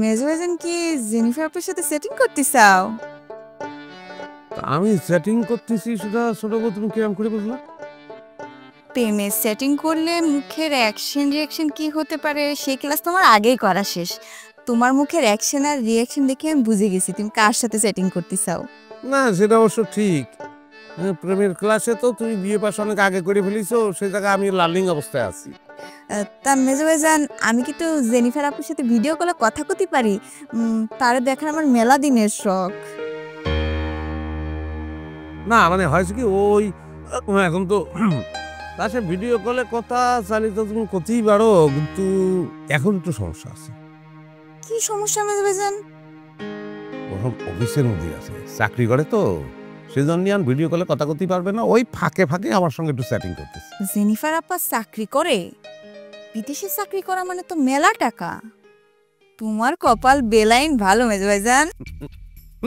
মেজো ভাইজান কি জেনিফার আপুর সাথে সেটিং করতে চাও? আমি সেটিং করতেছি সেটা ছোট বউ তুমি কিরম করে বুঝলা? প্রেমে সেটিং করলে মুখের রিয়াকশন কি হতে পারে সেই ক্লাস তোমার আগেই করা শেষ। তোমার মুখের অ্যাকশন আর রিয়াকশন দেখে আমি বুঝে গেছি তুমি কার সাথে সেটিং করতে চাও। না সেটা অবশ্য ঠিক। প্রেমের ক্লাসে তো তুমি বিয়ে পাশ অনেক আগে করে ফেলিছো, সেই জায়গায় আমি লার্নিং অবস্থায় আছি। তা মেজো ভাইজান আমি কি তো জেনিফার আপুর সাথে ভিডিও কলে কথা কইতে পারি? তারে দেখার আমার মেলা দিনের শখ। না মানে হয়েছে কি ওই এখন তো তার সাথে ভিডিও কলে কথা চালিয়ে তো তুমি করতেই পারো, কিন্তু এখন একটু সমস্যা আছে। কি সমস্যা মেজো ভাইজান? ওরকম অফিসের মধ্যে আছে, চাকরি করে তো সেজন্য আর ভিডিও কলে কথা করতেই পারবে না, ওই ফাঁকে ফাঁকে আমার সঙ্গে একটু চ্যাটিং করতেছে। জেনিফার আপা চাকরি করে? বিদেশে চাকরি করা মানে তো মেলা টাকা। তোমার কপাল বেলাইন ভালো মেজো ভাইজান।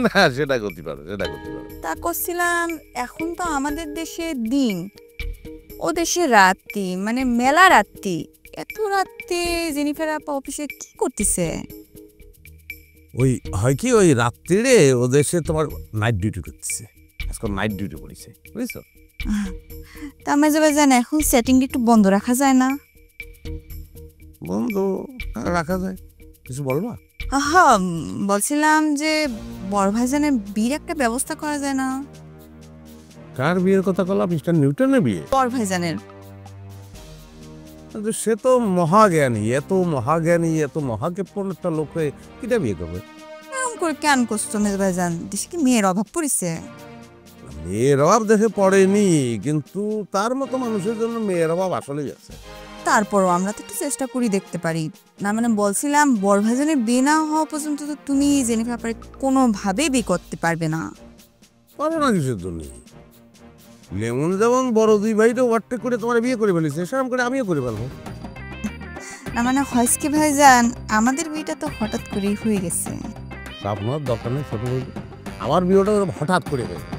না সেটা করতে পারো, সেটা করতে পারো। তা করছিলাম এখন তো আমাদের দেশে দিন, ও দেশে রাত্রি, মানে মেলা রাত্রি। এত রাত্রে জেনিফার আপা অফিসে কি করতেছে? ওই হয় কি ওই রাত্রিরে ও দেশে তোমার নাইট ডিউটি করতেছে, আজকাল নাইট ডিউটি করেছে বুঝছো। তা মেজো ভাইজান এখন সেটিং একটু বন্ধ রাখা যায় না? বন্ধ রাখা যায়, কিছু বলবা? হ্যাঁ, বলছিলাম যে বড় ভাইজানের বিয়ের একটা ব্যবস্থা করা যায় না? কার বিয়ের কথা বললাম? মিস্টার নিউটনের বিয়ে? বড় ভাইজানের। কিন্তু সে তো মহাজ্ঞানী, এত মহাজ্ঞানী এত মহাজ্ঞাপন একটা লোকে কিটা বিয়ে করবে? এরকম করে কেন করছো মেজো ভাইজান? দেশে কি মেয়ের অভাব পড়েছে? মেয়ের অভাব দেখে পড়েনি, কিন্তু তার মতো মানুষের জন্য মেয়ের অভাব আসলেই আছে। তারপরও আমরা তো একটু চেষ্টা করি দেখতে পারি না। মানে বলছিলাম বড় ভাইজানের বিয়ে না হওয়া পর্যন্ত তো তুমি জেনিফার আপারে কোনোভাবেই বিয়ে করতে পারবে না। পারে না কিসের জন্য? লেমন যেমন বড় দুই ভাইটা ওভারটেক করে তোমার বিয়ে করে ফেলেছে, সেরকম করে আমিও করে ফেলবো। না মানে হয়েছে কি ভাইজান, আমাদের বিয়েটা তো হঠাৎ করেই হয়ে গেছে। আপনার দরকার নেই ছোট ভাই, আমার বিয়েটা হঠাৎ করে হয়েছে।